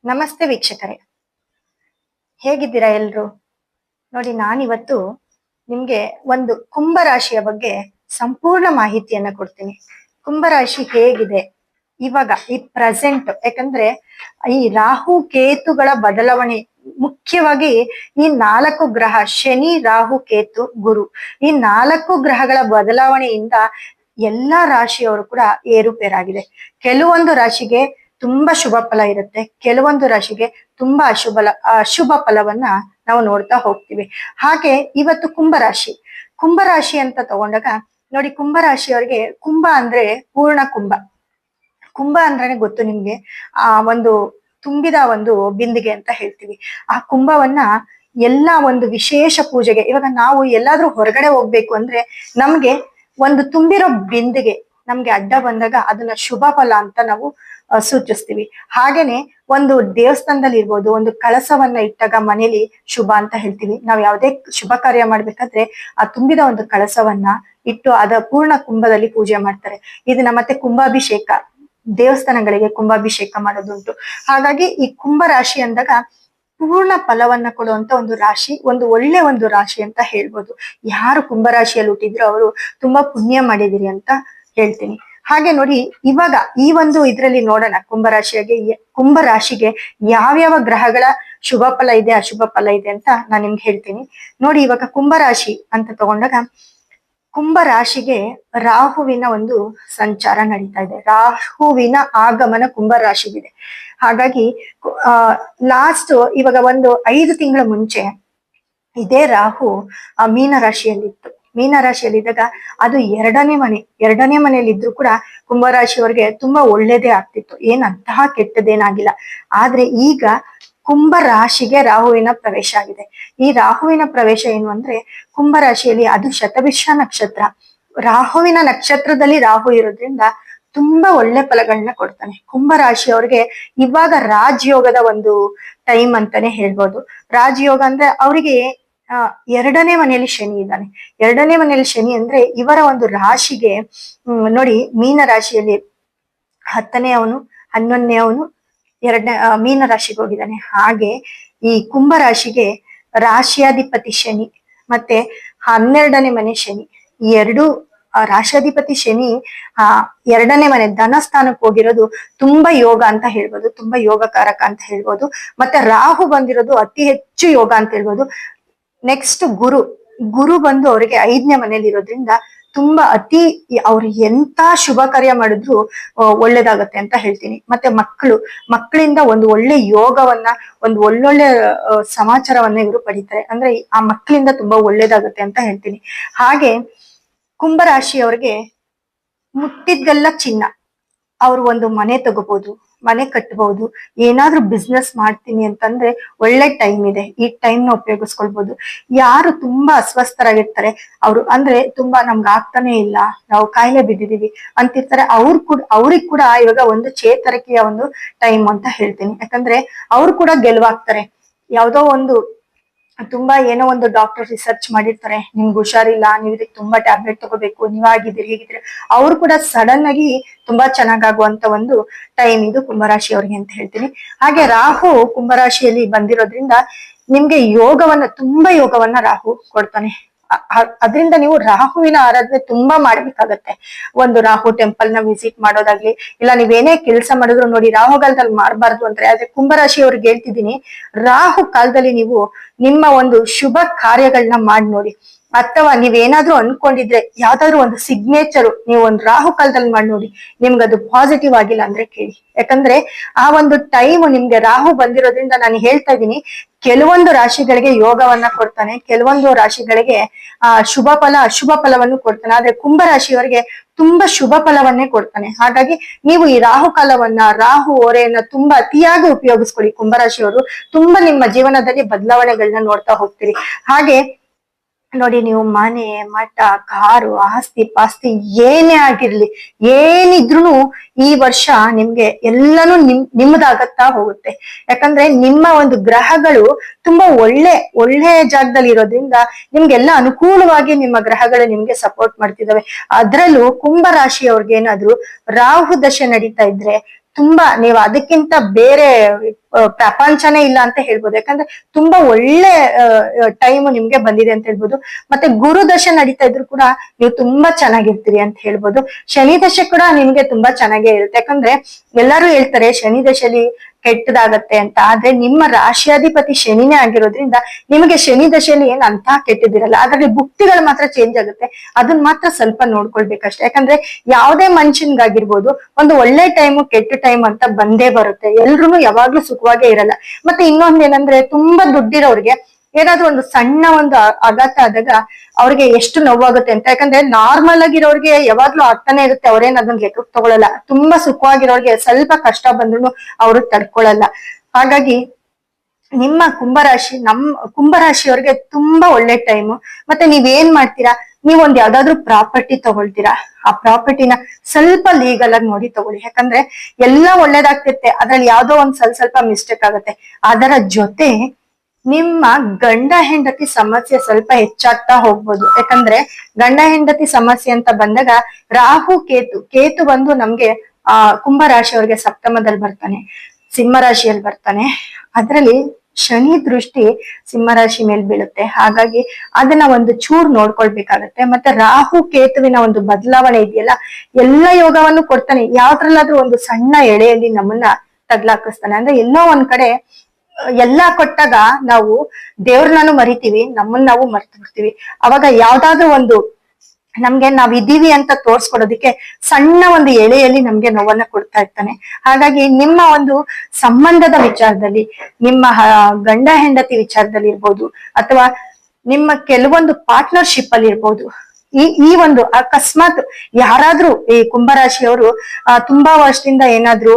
ನಮಸ್ತೆ ವೀಕ್ಷಕರೇ, ಹೇಗಿದ್ದೀರಾ ಎಲ್ರು? ನೋಡಿ, ನಾನಿವತ್ತು ನಿಮ್ಗೆ ಒಂದು ಕುಂಭರಾಶಿಯ ಬಗ್ಗೆ ಸಂಪೂರ್ಣ ಮಾಹಿತಿಯನ್ನ ಕೊಡ್ತೀನಿ. ಕುಂಭರಾಶಿ ಹೇಗಿದೆ ಇವಾಗ ಈ ಪ್ರೆಸೆಂಟ್, ಯಾಕಂದ್ರೆ ಈ ರಾಹು ಕೇತುಗಳ ಬದಲಾವಣೆ, ಮುಖ್ಯವಾಗಿ ಈ 4 ಗ್ರಹ ಶನಿ, ರಾಹು, ಕೇತು, ಗುರು, ಈ 4 ಗ್ರಹಗಳ ಬದಲಾವಣೆಯಿಂದ ಎಲ್ಲಾ ರಾಶಿಯವರು ಕೂಡ ಏರುಪೇರಾಗಿದೆ. ಕೆಲವೊಂದು ರಾಶಿಗೆ ತುಂಬಾ ಶುಭ ಫಲ ಇರುತ್ತೆ, ಕೆಲವೊಂದು ರಾಶಿಗೆ ತುಂಬಾ ಅಶುಭ ಫಲವನ್ನ ನಾವು ನೋಡ್ತಾ ಹೋಗ್ತೀವಿ. ಹಾಗೆ ಇವತ್ತು ಕುಂಭರಾಶಿ ಅಂತ ತಗೊಂಡಾಗ ನೋಡಿ, ಕುಂಭರಾಶಿಯವರಿಗೆ ಕುಂಭ ಅಂದ್ರೆ ಪೂರ್ಣ ಕುಂಭ. ಕುಂಭ ಅಂದ್ರೆ ಗೊತ್ತು ನಿಮ್ಗೆ, ಒಂದು ತುಂಬಿದ ಒಂದು ಬಿಂದಿಗೆ ಅಂತ ಹೇಳ್ತೀವಿ. ಆ ಕುಂಭವನ್ನ ಎಲ್ಲಾ ಒಂದು ವಿಶೇಷ ಪೂಜೆಗೆ, ಇವಾಗ ನಾವು ಎಲ್ಲಾದ್ರೂ ಹೊರಗಡೆ ಹೋಗ್ಬೇಕು ಅಂದ್ರೆ ನಮ್ಗೆ ಒಂದು ತುಂಬಿರೋ ಬಿಂದಿಗೆ ನಮ್ಗೆ ಅಡ್ಡ ಬಂದಾಗ ಅದನ್ನ ಶುಭ ಫಲ ಅಂತ ನಾವು ಸೂಚಿಸ್ತೀವಿ. ಹಾಗೇನೆ ಒಂದು ದೇವಸ್ಥಾನದಲ್ಲಿ ಇರ್ಬೋದು, ಒಂದು ಕಳಸವನ್ನ ಇಟ್ಟಾಗ ಮನೇಲಿ ಶುಭ ಅಂತ ಹೇಳ್ತೀವಿ. ನಾವ್ ಯಾವುದೇ ಶುಭ ಕಾರ್ಯ ಮಾಡ್ಬೇಕಾದ್ರೆ ಆ ತುಂಬಿದ ಒಂದು ಕಳಸವನ್ನ ಇಟ್ಟು ಅದ ಪೂರ್ಣ ಕುಂಭದಲ್ಲಿ ಪೂಜೆ ಮಾಡ್ತಾರೆ. ಇದನ್ನ ಮತ್ತೆ ಕುಂಭಾಭಿಷೇಕ, ದೇವಸ್ಥಾನಗಳಿಗೆ ಕುಂಭಾಭಿಷೇಕ ಮಾಡೋದುಂಟು. ಹಾಗಾಗಿ ಈ ಕುಂಭ ರಾಶಿ ಅಂದಾಗ ಪೂರ್ಣ ಫಲವನ್ನ ಕೊಡುವಂತ ಒಂದು ರಾಶಿ, ಒಂದು ರಾಶಿ ಅಂತ ಹೇಳ್ಬೋದು. ಯಾರು ಕುಂಭರಾಶಿಯಲ್ಲಿ ಹುಟ್ಟಿದ್ರು ಅವರು ತುಂಬಾ ಪುಣ್ಯ ಮಾಡಿದಿರಿ ಅಂತ ಹೇಳ್ತೀನಿ. ಹಾಗೆ ನೋಡಿ, ಇವಾಗ ಈ ಒಂದು ಇದ್ರಲ್ಲಿ ನೋಡೋಣ, ಕುಂಭರಾಶಿಗೆ ಯಾವ್ಯಾವ ಗ್ರಹಗಳ ಶುಭ ಫಲ ಇದೆ, ಅಶುಭ ಫಲ ಇದೆ ಅಂತ ನಾನು ನಿಮ್ಗೆ ಹೇಳ್ತೀನಿ. ನೋಡಿ, ಇವಾಗ ಕುಂಭರಾಶಿ ಅಂತ ತಗೊಂಡಾಗ ಕುಂಭರಾಶಿಗೆ ರಾಹುವಿನ ಒಂದು ಸಂಚಾರ ನಡೀತಾ ಇದೆ. ರಾಹುವಿನ ಆಗಮನ ಕುಂಭರಾಶಿಗಿದೆ. ಹಾಗಾಗಿ ಲಾಸ್ಟ್ ಇವಾಗ ಒಂದು 5 ತಿಂಗಳ ಮುಂಚೆ ಇದೇ ರಾಹು ಮೀನರಾಶಿಯಲ್ಲಿತ್ತು. ಮೀನರಾಶಿಯಲ್ಲಿದ್ದಾಗ ಅದು ಎರಡನೇ ಮನೆಯಲ್ಲಿ ಇದ್ರು ಕೂಡ ಕುಂಭರಾಶಿಯವರಿಗೆ ತುಂಬಾ ಒಳ್ಳೇದೇ ಆಗ್ತಿತ್ತು, ಏನಂತಹ ಕೆಟ್ಟದೇನಾಗಿಲ್ಲ. ಆದ್ರೆ ಈಗ ಕುಂಭರಾಶಿಗೆ ರಾಹುವಿನ ಪ್ರವೇಶ ಆಗಿದೆ. ಈ ರಾಹುವಿನ ಪ್ರವೇಶ ಏನು ಅಂದ್ರೆ, ಕುಂಭರಾಶಿಯಲ್ಲಿ ಅದು ಶತಭಿಷ ನಕ್ಷತ್ರ, ರಾಹುವಿನ ನಕ್ಷತ್ರದಲ್ಲಿ ರಾಹು ಇರೋದ್ರಿಂದ ತುಂಬಾ ಒಳ್ಳೆ ಫಲಗಳನ್ನ ಕೊಡ್ತಾನೆ. ಕುಂಭರಾಶಿಯವ್ರಿಗೆ ಇವಾಗ ರಾಜಯೋಗದ ಒಂದು ಟೈಮ್ ಅಂತಾನೆ ಹೇಳ್ಬೋದು. ರಾಜಯೋಗ ಅಂದ್ರೆ ಅವರಿಗೆ 2ನೇ ಮನೆಯಲ್ಲಿ ಶನಿ ಇದ್ದಾನೆ. 2ನೇ ಮನೆಯಲ್ಲಿ ಶನಿ ಅಂದ್ರೆ ಇವರ ಒಂದು ರಾಶಿಗೆ ನೋಡಿ, ಮೀನ ರಾಶಿಯಲ್ಲಿ 10ನೇ ಅವನು, 11ನೇ ಅವನು ಮೀನ ರಾಶಿಗೆ ಹೋಗಿದ್ದಾನೆ. ಹಾಗೆ ಈ ಕುಂಭರಾಶಿಗೆ ರಾಶಿಯಾಧಿಪತಿ ಶನಿ ಮತ್ತೆ 12ನೇ ಮನೆ ಶನಿ, ಈ 2 ರಾಶಿಯಾಧಿಪತಿ ಶನಿ 2ನೇ ಮನೆ ಧನಸ್ಥಾನಕ್ಕೆ ಹೋಗಿರೋದು ತುಂಬಾ ಯೋಗ ಅಂತ ಹೇಳ್ಬೋದು, ತುಂಬಾ ಯೋಗಕಾರಕ ಅಂತ ಹೇಳ್ಬೋದು. ಮತ್ತೆ ರಾಹು ಬಂದಿರೋದು ಅತಿ ಹೆಚ್ಚು ಯೋಗ ಅಂತ ಹೇಳ್ಬೋದು. ನೆಕ್ಸ್ಟ್ ಗುರು ಬಂದು ಅವರಿಗೆ 5ನೇ ಮನೇಲಿ ಇರೋದ್ರಿಂದ ತುಂಬಾ ಅವ್ರು ಎಂತ ಶುಭ ಕಾರ್ಯ ಮಾಡಿದ್ರು ಒಳ್ಳೇದಾಗತ್ತೆ ಅಂತ ಹೇಳ್ತೀನಿ. ಮತ್ತೆ ಮಕ್ಕಳಿಂದ ಒಂದು ಒಳ್ಳೆ ಯೋಗವನ್ನ, ಒಂದು ಒಳ್ಳೊಳ್ಳೆ ಸಮಾಚಾರವನ್ನ ಇವರು ಪಡಿತಾರೆ. ಅಂದ್ರೆ ಆ ಮಕ್ಕಳಿಂದ ತುಂಬಾ ಒಳ್ಳೇದಾಗತ್ತೆ ಅಂತ ಹೇಳ್ತೀನಿ. ಹಾಗೆ ಕುಂಭರಾಶಿಯವರಿಗೆ ಮುಟ್ಟಿದ್ದೆಲ್ಲ ಚಿನ್ನ. ಅವ್ರು ಒಂದು ಮನೆ ತಗೋಬಹುದು, ಮನೆ ಕಟ್ಟಬಹುದು, ಏನಾದ್ರೂ ಬಿಸ್ನೆಸ್ ಮಾಡ್ತೀನಿ ಅಂತಂದ್ರೆ ಒಳ್ಳೆ ಟೈಮ್ ಇದೆ, ಈ ಟೈಮ್ ನ ಉಪಯೋಗಿಸ್ಕೊಳ್ಬಹುದು. ಯಾರು ತುಂಬಾ ಅಸ್ವಸ್ಥರಾಗಿರ್ತಾರೆ, ಅವ್ರು ಅಂದ್ರೆ ತುಂಬಾ ನಮ್ಗೆ ಆಗ್ತಾನೆ ಇಲ್ಲ, ನಾವು ಕಾಯಿಲೆ ಬಿದ್ದಿದೀವಿ ಅಂತಿರ್ತಾರೆ, ಅವ್ರಿಗೆ ಕೂಡ ಇವಾಗ ಒಂದು ಚೇತರಿಕೆಯ ಒಂದು ಟೈಮ್ ಅಂತ ಹೇಳ್ತೀನಿ. ಯಾಕಂದ್ರೆ ಅವ್ರು ಕೂಡ ಗೆಲುವಾಗ್ತಾರೆ. ಯಾವ್ದೋ ಒಂದು ತುಂಬಾ ಏನೋ ಒಂದು ಡಾಕ್ಟರ್ ರಿಸರ್ಚ್ ಮಾಡಿರ್ತಾರೆ, ನಿಮ್ಗೆ ಹುಷಾರಿಲ್ಲ, ನೀವು ಇದಕ್ಕೆ ತುಂಬಾ ಟ್ಯಾಬ್ಲೆಟ್ ತಗೋಬೇಕು, ನೀವಾಗಿದ್ದೀರಿ ಹೇಗಿದ್ರೆ, ಅವ್ರು ಕೂಡ ಸಡನ್ ಆಗಿ ತುಂಬಾ ಚೆನ್ನಾಗಾಗುವಂತ ಒಂದು ಟೈಮ್ ಇದು ಕುಂಭರಾಶಿಯವ್ರಿಗೆ ಅಂತ ಹೇಳ್ತೀನಿ. ಹಾಗೆ ರಾಹು ಕುಂಭರಾಶಿಯಲ್ಲಿ ಬಂದಿರೋದ್ರಿಂದ ನಿಮ್ಗೆ ತುಂಬಾ ಯೋಗವನ್ನ ರಾಹು ಕೊಡ್ತಾನೆ. ಅದರಿಂದ ನೀವು ರಾಹುವಿನ ಆರಾಧನೆ ತುಂಬಾ ಮಾಡ್ಬೇಕಾಗತ್ತೆ. ಒಂದು ರಾಹು ಟೆಂಪಲ್ ನ ವಿಸಿಟ್ ಮಾಡೋದಾಗ್ಲಿ, ಇಲ್ಲ ನೀವೇನೇ ಕೆಲಸ ಮಾಡಿದ್ರು ನೋಡಿ, ರಾಹು ಕಾಲದಲ್ಲಿ ಮಾಡಬಾರ್ದು ಅಂದ್ರೆ, ಆದ್ರೆ ಕುಂಭರಾಶಿಯವ್ರಿಗೆ ಹೇಳ್ತಿದ್ದೀನಿ, ರಾಹು ಕಾಲದಲ್ಲಿ ನೀವು ನಿಮ್ಮ ಒಂದು ಶುಭ ಕಾರ್ಯಗಳನ್ನ ಮಾಡಿ ನೋಡಿ. ಅಥವಾ ನೀವೇನಾದ್ರೂ ಅನ್ಕೊಂಡಿದ್ರೆ ಯಾವ್ದಾದ್ರು ಒಂದು ಸಿಗ್ನೇಚರ್ ನೀವು ಒಂದು ರಾಹು ಕಾಲದಲ್ಲಿ ಮಾಡಿ ನೋಡಿ, ನಿಮ್ಗೆ ಅದು ಪಾಸಿಟಿವ್ ಆಗಿಲ್ಲ ಅಂದ್ರೆ ಕೇಳಿ. ಯಾಕಂದ್ರೆ ಆ ಒಂದು ಟೈಮ್ ನಿಮ್ಗೆ ರಾಹು ಬಂದಿರೋದ್ರಿಂದ ನಾನು ಹೇಳ್ತಾ ಇದ್ದೀನಿ, ಕೆಲವೊಂದು ರಾಶಿಗಳಿಗೆ ಯೋಗವನ್ನ ಕೊಡ್ತಾನೆ, ಕೆಲವೊಂದು ರಾಶಿಗಳಿಗೆ ಅಶುಭ ಫಲವನ್ನು ಕೊಡ್ತಾನೆ. ಆದ್ರೆ ಕುಂಭರಾಶಿಯವರಿಗೆ ತುಂಬಾ ಶುಭ ಫಲವನ್ನೇ ಕೊಡ್ತಾನೆ. ಹಾಗಾಗಿ ನೀವು ಈ ರಾಹು ಕಾಲವನ್ನ, ರಾಹು ಓರೆಯನ್ನ ತುಂಬಾ ಅತಿಯಾಗಿ ಉಪಯೋಗಿಸ್ಕೊಳ್ಳಿ. ಕುಂಭರಾಶಿಯವರು ತುಂಬಾ ನಿಮ್ಮ ಜೀವನದಲ್ಲಿ ಬದಲಾವಣೆಗಳನ್ನ ನೋಡ್ತಾ ಹೋಗ್ತೀರಿ. ಹಾಗೆ ನೋಡಿ, ನೀವು ಮನೆ, ಮಠ, ಕಾರು, ಆಸ್ತಿ ಪಾಸ್ತಿ ಏನೇ ಆಗಿರ್ಲಿ, ಏನಿದ್ರು ಈ ವರ್ಷ ನಿಮ್ಗೆ ಎಲ್ಲಾನು ನಿಮ್ಮದಾಗತ್ತಾ ಹೋಗುತ್ತೆ. ಯಾಕಂದ್ರೆ ನಿಮ್ಮ ಒಂದು ಗ್ರಹಗಳು ತುಂಬಾ ಒಳ್ಳೆ ಜಾಗದಲ್ಲಿ ಇರೋದ್ರಿಂದ ನಿಮ್ಗೆಲ್ಲ ಅನುಕೂಲವಾಗಿ ನಿಮ್ಮ ಗ್ರಹಗಳು ನಿಮ್ಗೆ ಸಪೋರ್ಟ್ ಮಾಡ್ತಿದಾವೆ. ಅದ್ರಲ್ಲೂ ಕುಂಭ ರಾಶಿಯವ್ರಿಗೆ ಏನಾದ್ರು ರಾಹು ದಶೆ ನಡೀತಾ ಇದ್ರೆ ತುಂಬಾ ನೀವು ಅದಕ್ಕಿಂತ ಬೇರೆ ಪ್ರಪಂಚನೇ ಇಲ್ಲ ಅಂತ ಹೇಳ್ಬೋದು. ಯಾಕಂದ್ರೆ ತುಂಬಾ ಒಳ್ಳೆ ಟೈಮ್ ನಿಮ್ಗೆ ಬಂದಿದೆ ಅಂತ ಹೇಳ್ಬೋದು. ಮತ್ತೆ ಗುರು ದಶೆ ನಡೀತಾ ಇದ್ರು ಕೂಡ ನೀವು ತುಂಬಾ ಚೆನ್ನಾಗಿರ್ತೀರಿ ಅಂತ ಹೇಳ್ಬೋದು. ಶನಿ ದಶೆ ಕೂಡ ನಿಮ್ಗೆ ತುಂಬಾ ಚೆನ್ನಾಗೇ ಇರುತ್ತೆ. ಯಾಕಂದ್ರೆ ಎಲ್ಲರೂ ಹೇಳ್ತಾರೆ ಶನಿ ದಶೆಲಿ ಕೆಟ್ಟದಾಗತ್ತೆ ಅಂತ, ಆದ್ರೆ ನಿಮ್ಮ ರಾಶಿಯಾಧಿಪತಿ ಶನಿನೇ ಆಗಿರೋದ್ರಿಂದ ನಿಮಗೆ ಶನಿ ದಶೆಯಲ್ಲಿ ಏನ್ ಅಂತ ಕೆಟ್ಟದಿರಲ್ಲ. ಅದ್ರಲ್ಲಿ ಭುಕ್ತಿಗಳು ಮಾತ್ರ ಚೇಂಜ್ ಆಗುತ್ತೆ, ಅದನ್ನ ಮಾತ್ರ ಸ್ವಲ್ಪ ನೋಡ್ಕೊಳ್ಬೇಕಷ್ಟೇ. ಯಾಕಂದ್ರೆ ಯಾವ್ದೇ ಮನುಷ್ಯನ್ಗಾಗಿರ್ಬೋದು ಒಂದು ಒಳ್ಳೆ ಟೈಮು ಕೆಟ್ಟ ಟೈಮ್ ಅಂತ ಬಂದೇ ಬರುತ್ತೆ. ಎಲ್ರು ಯಾವಾಗ್ಲೂ ಸುಖವಾಗೇ ಇರಲ್ಲ. ಮತ್ತೆ ಇನ್ನೊಂದೇನಂದ್ರೆ ತುಂಬಾ ದುಡ್ಡಿರೋರ್ಗೆ ಏನಾದ್ರೂ ಒಂದು ಸಣ್ಣ ಒಂದು ಆಘಾತ ಆದಾಗ ಅವ್ರಿಗೆ ಎಷ್ಟು ನೋವಾಗುತ್ತೆ ಅಂತ. ಯಾಕಂದ್ರೆ ನಾರ್ಮಲ್ ಆಗಿರೋರ್ಗೆ ಯಾವಾಗ್ಲೂ ಆಗ್ತಾನೆ ಇರುತ್ತೆ, ಅವ್ರೇನ್ ಅದನ್ನ ಲೆಕ್ಕಕ್ಕೆ ತಗೊಳಲ್ಲ. ತುಂಬಾ ಸುಖವಾಗಿರೋರ್ಗೆ ಸ್ವಲ್ಪ ಕಷ್ಟ ಬಂದ್ರು ಅವ್ರು ತಡ್ಕೊಳಲ್ಲ. ಹಾಗಾಗಿ ನಿಮ್ಮ ಕುಂಭರಾಶಿ ಕುಂಭರಾಶಿಯವ್ರಿಗೆ ತುಂಬಾ ಒಳ್ಳೆ ಟೈಮು. ಮತ್ತೆ ನೀವೇನ್ ಮಾಡ್ತೀರಾ, ನೀವೊಂದ್ ಯಾವ್ದಾದ್ರು ಪ್ರಾಪರ್ಟಿ ತಗೊಳ್ತೀರಾ, ಆ ಪ್ರಾಪರ್ಟಿನ ಸ್ವಲ್ಪ ಲೀಗಲ್ ಆಗಿ ನೋಡಿ ತಗೊಳ್ಳಿ. ಯಾಕಂದ್ರೆ ಎಲ್ಲಾ ಒಳ್ಳೇದಾಗ್ತಿರುತ್ತೆ, ಅದ್ರಲ್ಲಿ ಯಾವ್ದೋ ಒಂದ್ ಸ್ವಲ್ಪ ಮಿಸ್ಟೇಕ್ ಆಗುತ್ತೆ. ಅದರ ಜೊತೆ ನಿಮ್ಮ ಗಂಡ ಹೆಂಡತಿ ಸಮಸ್ಯೆ ಸ್ವಲ್ಪ ಹೆಚ್ಚಾಗ್ತಾ ಹೋಗ್ಬೋದು. ಯಾಕಂದ್ರೆ ಗಂಡ ಹೆಂಡತಿ ಸಮಸ್ಯೆ ಅಂತ ಬಂದಾಗ ರಾಹು ಕೇತು ಬಂದು ನಮ್ಗೆ ಕುಂಭರಾಶಿಯವ್ರಿಗೆ ಸಪ್ತಮದಲ್ಲಿ ಬರ್ತಾನೆ, ಸಿಂಹ ರಾಶಿಯಲ್ಲಿ ಬರ್ತಾನೆ. ಅದ್ರಲ್ಲಿ ಶನಿ ದೃಷ್ಟಿ ಸಿಂಹರಾಶಿ ಮೇಲೆ ಬೀಳುತ್ತೆ. ಹಾಗಾಗಿ ಅದನ್ನ ಒಂದು ಚೂರ್ ನೋಡ್ಕೊಳ್ಬೇಕಾಗತ್ತೆ. ಮತ್ತೆ ರಾಹು ಕೇತುವಿನ ಒಂದು ಬದಲಾವಣೆ ಇದೆಯಲ್ಲ, ಎಲ್ಲ ಯೋಗವನ್ನು ಕೊಡ್ತಾನೆ. ಯಾವ್ದ್ರಲ್ಲಾದ್ರೂ ಒಂದು ಸಣ್ಣ ಎಳೆಯಲ್ಲಿ ನಮ್ಮನ್ನ ತಗ್ಲಾಕಿಸ್ತಾನೆ. ಅಂದ್ರೆ ಎಲ್ಲೋ ಒಂದ್ ಕಡೆ ಎಲ್ಲಾ ಕೊಟ್ಟಾಗ ನಾವು ದೇವ್ರನ್ನಾನು ಮರಿತೀವಿ, ನಮ್ಮನ್ನ ನಾವು ಮರ್ತು ಬಿಡ್ತೀವಿ. ಅವಾಗ ಯಾವ್ದಾದ್ರು ಒಂದು ನಮ್ಗೆ ನಾವ್ ಇದೀವಿ ಅಂತ ತೋರ್ಸ್ಕೊಡೋದಿಕ್ಕೆ ಸಣ್ಣ ಒಂದು ಎಳೆಯಲ್ಲಿ ನಮ್ಗೆ ನೋವನ್ನ ಕೊಡ್ತಾ ಇರ್ತಾನೆ. ಹಾಗಾಗಿ ನಿಮ್ಮ ಒಂದು ಸಂಬಂಧದ ವಿಚಾರದಲ್ಲಿ, ನಿಮ್ಮ ಗಂಡ ಹೆಂಡತಿ ವಿಚಾರದಲ್ಲಿ ಇರ್ಬೋದು, ಅಥವಾ ನಿಮ್ಮ ಕೆಲವೊಂದು ಪಾರ್ಟ್ನರ್ಶಿಪ್ ಅಲ್ಲಿ ಇರ್ಬೋದು, ಈ ಒಂದು ಅಕಸ್ಮಾತ್ ಯಾರಾದ್ರೂ ಈ ಕುಂಭರಾಶಿಯವರು ತುಂಬಾ ವರ್ಷದಿಂದ ಏನಾದ್ರು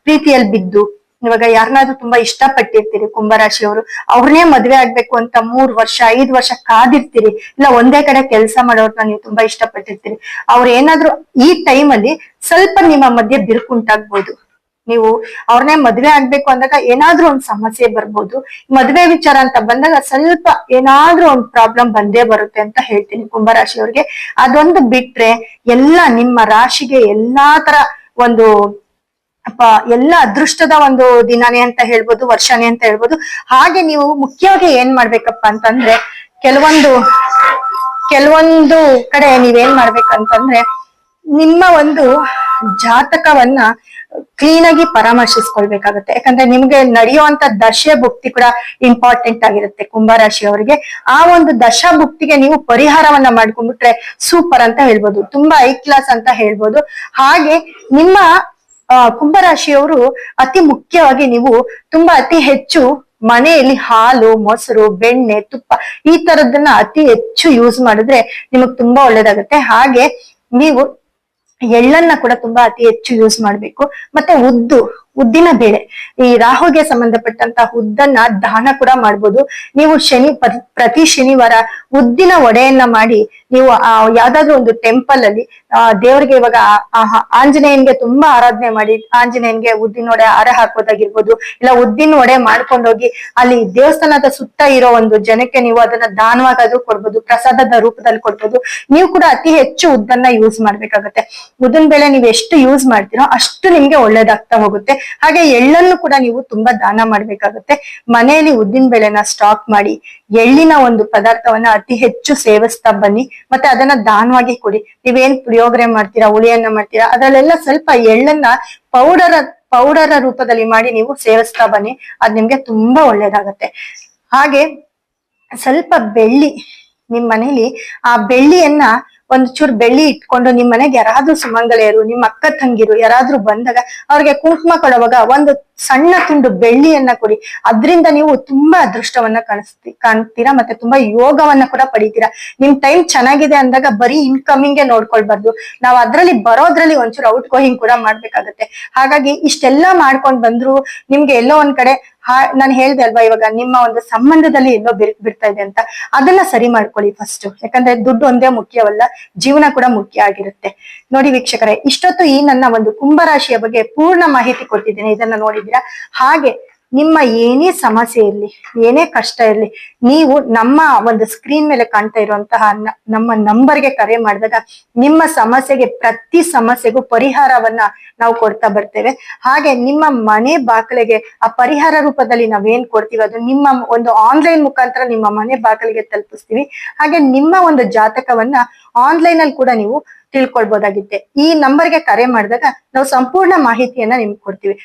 ಪ್ರೀತಿಯಲ್ಲಿ ಬಿದ್ದು, ಇವಾಗ ಯಾರನ್ನಾದ್ರೂ ತುಂಬಾ ಇಷ್ಟಪಟ್ಟಿರ್ತೀರಿ ಕುಂಭರಾಶಿಯವರು, ಅವ್ರನ್ನೇ ಮದ್ವೆ ಆಗ್ಬೇಕು ಅಂತ 3 ವರ್ಷ 5 ವರ್ಷ ಕಾದಿರ್ತೀರಿ. ಇಲ್ಲ ಒಂದೇ ಕಡೆ ಕೆಲಸ ಮಾಡೋರ್ನ ನೀವು ತುಂಬಾ ಇಷ್ಟಪಟ್ಟಿರ್ತೀರಿ. ಅವ್ರ ಏನಾದ್ರು ಈ ಟೈಮ್ ಅಲ್ಲಿ ಸ್ವಲ್ಪ ನಿಮ್ಮ ಮಧ್ಯೆ ಬಿರುಕುಂಟಾಗ್ಬೋದು. ನೀವು ಅವ್ರನ್ನೇ ಮದ್ವೆ ಆಗ್ಬೇಕು ಅಂದಾಗ ಏನಾದ್ರೂ ಒಂದ್ ಸಮಸ್ಯೆ ಬರ್ಬೋದು. ಮದ್ವೆ ವಿಚಾರ ಅಂತ ಬಂದಾಗ ಸ್ವಲ್ಪ ಏನಾದ್ರೂ ಒಂದ್ ಪ್ರಾಬ್ಲಮ್ ಬಂದೇ ಬರುತ್ತೆ ಅಂತ ಹೇಳ್ತೀನಿ ಕುಂಭರಾಶಿಯವ್ರಿಗೆ. ಅದೊಂದು ಬಿಟ್ರೆ ಎಲ್ಲ ನಿಮ್ಮ ರಾಶಿಗೆ ಎಲ್ಲಾ ತರ ಒಂದು ಎಲ್ಲ ಅದೃಷ್ಟದ ಒಂದು ದಿನಾನೇ ಅಂತ ಹೇಳ್ಬೋದು, ವರ್ಷನೇ ಅಂತ ಹೇಳ್ಬೋದು. ಹಾಗೆ ನೀವು ಮುಖ್ಯವಾಗಿ ಏನ್ ಮಾಡ್ಬೇಕಪ್ಪ ಅಂತಂದ್ರೆ, ಕೆಲವೊಂದು ಕಡೆ ನೀವೇನ್ ಮಾಡ್ಬೇಕಂತಂದ್ರೆ, ನಿಮ್ಮ ಒಂದು ಜಾತಕವನ್ನ ಕ್ಲೀನ್ ಆಗಿ ಪರಾಮರ್ಶಿಸ್ಕೊಳ್ಬೇಕಾಗತ್ತೆ. ಯಾಕಂದ್ರೆ ನಿಮ್ಗೆ ನಡೆಯುವಂತ ದಶೆ ಭುಕ್ತಿ ಕೂಡ ಇಂಪಾರ್ಟೆಂಟ್ ಆಗಿರುತ್ತೆ ಕುಂಭರಾಶಿಯವರಿಗೆ. ಆ ಒಂದು ದಶಾ ಭುಕ್ತಿಗೆ ನೀವು ಪರಿಹಾರವನ್ನ ಮಾಡ್ಕೊಂಡ್ಬಿಟ್ರೆ ಸೂಪರ್ ಅಂತ ಹೇಳ್ಬೋದು, ತುಂಬಾ ಹೈ ಕ್ಲಾಸ್ ಅಂತ ಹೇಳ್ಬೋದು. ಹಾಗೆ ನಿಮ್ಮ ಕುಂಭರಾಶಿಯವರು ಅತಿ ಮುಖ್ಯವಾಗಿ ನೀವು ಅತಿ ಹೆಚ್ಚು ಮನೆಯಲ್ಲಿ ಹಾಲು, ಮೊಸರು, ಬೆಣ್ಣೆ, ತುಪ್ಪ ಈ ತರದನ್ನ ಅತಿ ಹೆಚ್ಚು ಯೂಸ್ ಮಾಡಿದ್ರೆ ನಿಮಗ್ ತುಂಬಾ ಒಳ್ಳೇದಾಗುತ್ತೆ. ಹಾಗೆ ನೀವು ಎಳ್ಳನ್ನ ಕೂಡ ತುಂಬಾ ಅತಿ ಹೆಚ್ಚು ಯೂಸ್ ಮಾಡ್ಬೇಕು. ಮತ್ತೆ ಉದ್ದಿನ ಬೇಳೆ, ಈ ರಾಹುಗೆ ಸಂಬಂಧಪಟ್ಟಂತ ಉದ್ದನ್ನ ದಾನ ಕೂಡ ಮಾಡ್ಬೋದು. ನೀವು ಪ್ರತಿ ಶನಿವಾರ ಉದ್ದಿನ ವಡೆಯನ್ನ ಮಾಡಿ ನೀವು ಯಾವ್ದಾದ್ರು ಒಂದು ಟೆಂಪಲ್ ಅಲ್ಲಿ ದೇವ್ರಿಗೆ, ಇವಾಗ ಆಂಜನೇಯನ್ಗೆ ತುಂಬಾ ಆರಾಧನೆ ಮಾಡಿ ಆಂಜನೇಯನ್ಗೆ ಉದ್ದಿನ ವಡೆ ಹಾರ ಹಾಕೋದಾಗಿರ್ಬೋದು, ಇಲ್ಲ ಉದ್ದಿನ ವಡೆ ಮಾಡ್ಕೊಂಡೋಗಿ ಅಲ್ಲಿ ದೇವಸ್ಥಾನದ ಸುತ್ತ ಇರೋ ಒಂದು ಜನಕ್ಕೆ ನೀವು ಅದನ್ನ ದಾನವಾಗಾದ್ರೂ ಕೊಡ್ಬೋದು, ಪ್ರಸಾದದ ರೂಪದಲ್ಲಿ ಕೊಡ್ಬೋದು. ನೀವು ಕೂಡ ಅತಿ ಹೆಚ್ಚು ಉದ್ದನ್ನ ಯೂಸ್ ಮಾಡ್ಬೇಕಾಗತ್ತೆ. ಉದ್ದಿನ ಬೇಳೆ ನೀವು ಎಷ್ಟು ಯೂಸ್ ಮಾಡ್ತೀರೋ ಅಷ್ಟು ನಿಮ್ಗೆ ಒಳ್ಳೇದಾಗ್ತಾ ಹೋಗುತ್ತೆ. ಹಾಗೆ ಎಳ್ಳನ್ನು ಕೂಡ ನೀವು ತುಂಬಾ ದಾನ ಮಾಡ್ಬೇಕಾಗುತ್ತೆ. ಮನೆಯಲ್ಲಿ ಉದ್ದಿನ ಬೇಳೆನ ಸ್ಟಾಕ್ ಮಾಡಿ ಎಳ್ಳಿನ ಒಂದು ಪದಾರ್ಥವನ್ನ ಅತಿ ಹೆಚ್ಚು ಸೇವಿಸ್ತಾ ಬನ್ನಿ. ಮತ್ತೆ ಅದನ್ನ ದಾನವಾಗಿ ಕೊಡಿ. ನೀವೇನ್ ಪುಳಿಯೋಗರೆ ಮಾಡ್ತೀರಾ, ಹುಳಿಯನ್ನ ಮಾಡ್ತೀರಾ, ಅದ್ರಲ್ಲೆಲ್ಲ ಸ್ವಲ್ಪ ಎಳ್ಳನ್ನ ಪೌಡರ ರೂಪದಲ್ಲಿ ಮಾಡಿ ನೀವು ಸೇವಿಸ್ತಾ ಬನ್ನಿ. ಅದ್ ನಿಮ್ಗೆ ತುಂಬಾ ಒಳ್ಳೇದಾಗತ್ತೆ. ಹಾಗೆ ಸ್ವಲ್ಪ ಬೆಳ್ಳಿ ನಿಮ್ ಮನೇಲಿ, ಆ ಬೆಳ್ಳಿಯನ್ನ ಒಂದ್ ಚೂರು ಬೆಳ್ಳಿ ಇಟ್ಕೊಂಡು ನಿಮ್ ಮನೆಗೆ ಯಾರಾದ್ರೂ ಸುಮಂಗಲೆಯರು, ನಿಮ್ಮ ಅಕ್ಕ ತಂಗಿರು ಯಾರಾದ್ರೂ ಬಂದಾಗ ಅವ್ರಿಗೆ ಕುಂಕುಮ ಕೊಡುವಾಗ ಒಂದು ಸಣ್ಣ ತುಂಡು ಬೆಳ್ಳಿಯನ್ನ ಕೊಡಿ. ಅದ್ರಿಂದ ನೀವು ತುಂಬಾ ಅದೃಷ್ಟವನ್ನ ಕಾಣ್ತೀರಾ, ಮತ್ತೆ ತುಂಬಾ ಯೋಗವನ್ನ ಕೂಡ ಪಡಿತೀರಾ. ನಿಮ್ ಟೈಮ್ ಚೆನ್ನಾಗಿದೆ ಅಂದಾಗ ಬರೀ ಇನ್ಕಮಿಂಗ್ ನೋಡ್ಕೊಳ್ಬಾರ್ದು, ನಾವು ಅದ್ರಲ್ಲಿ ಬರೋದ್ರಲ್ಲಿ ಒಂಚೂರು ಔಟ್ ಗೋಯಿಂಗ್ ಕೂಡ ಮಾಡ್ಬೇಕಾಗತ್ತೆ. ಹಾಗಾಗಿ ಇಷ್ಟೆಲ್ಲಾ ಮಾಡ್ಕೊಂಡ್ ಬಂದ್ರು ನಿಮ್ಗೆ ಎಲ್ಲೋ ಒಂದ್ ಕಡೆ ನಾನು ಹೇಳ್ದೆ ಅಲ್ವಾ, ಇವಾಗ ನಿಮ್ಮ ಒಂದು ಸಂಬಂಧದಲ್ಲಿ ಎಲ್ಲೋ ಬಿಡ್ತಾ ಇದೆ ಅಂತ, ಅದನ್ನ ಸರಿ ಮಾಡ್ಕೊಳ್ಳಿ ಫಸ್ಟ್. ಯಾಕಂದ್ರೆ ದುಡ್ಡು ಒಂದೇ ಮುಖ್ಯವಲ್ಲ, ಜೀವನ ಕೂಡ ಮುಖ್ಯ ಆಗಿರುತ್ತೆ. ನೋಡಿ ವೀಕ್ಷಕರೇ, ಇಷ್ಟೊತ್ತು ಈ ನನ್ನ ಒಂದು ಕುಂಭರಾಶಿಯ ಬಗ್ಗೆ ಪೂರ್ಣ ಮಾಹಿತಿ ಕೊಟ್ಟಿದ್ದೇನೆ, ಇದನ್ನ ನೋಡಿದ್ದೀರಾ. ಹಾಗೆ ನಿಮ್ಮ ಏನೇ ಸಮಸ್ಯೆ ಇರ್ಲಿ, ಏನೇ ಕಷ್ಟ ಇರ್ಲಿ, ನೀವು ನಮ್ಮ ಒಂದು ಸ್ಕ್ರೀನ್ ಮೇಲೆ ಕಾಣ್ತಾ ಇರುವಂತಹ ನಮ್ಮ ನಂಬರ್ಗೆ ಕರೆ ಮಾಡಿದಾಗ ನಿಮ್ಮ ಸಮಸ್ಯೆಗೆ, ಪ್ರತಿ ಸಮಸ್ಯೆಗೂ ಪರಿಹಾರವನ್ನ ನಾವು ಕೊಡ್ತಾ ಬರ್ತೇವೆ. ಹಾಗೆ ನಿಮ್ಮ ಮನೆ ಬಾಗಿಲಿಗೆ ಆ ಪರಿಹಾರ ರೂಪದಲ್ಲಿ ನಾವೇನ್ ಕೊಡ್ತೀವಿ ಅದು ನಿಮ್ಮ ಒಂದು ಆನ್ಲೈನ್ ಮುಖಾಂತರ ನಿಮ್ಮ ಮನೆ ಬಾಗಿಲಿಗೆ ತಲುಪಿಸ್ತೀವಿ. ಹಾಗೆ ನಿಮ್ಮ ಒಂದು ಜಾತಕವನ್ನ ಆನ್ಲೈನ್ ಅಲ್ಲಿ ಕೂಡ ನೀವು ತಿಳ್ಕೊಳ್ಬಹುದಾಗಿದೆ. ಈ ನಂಬರ್ಗೆ ಕರೆ ಮಾಡಿದಾಗ ನಾವು ಸಂಪೂರ್ಣ ಮಾಹಿತಿಯನ್ನ ನಿಮ್ಗೆ ಕೊಡ್ತೀವಿ.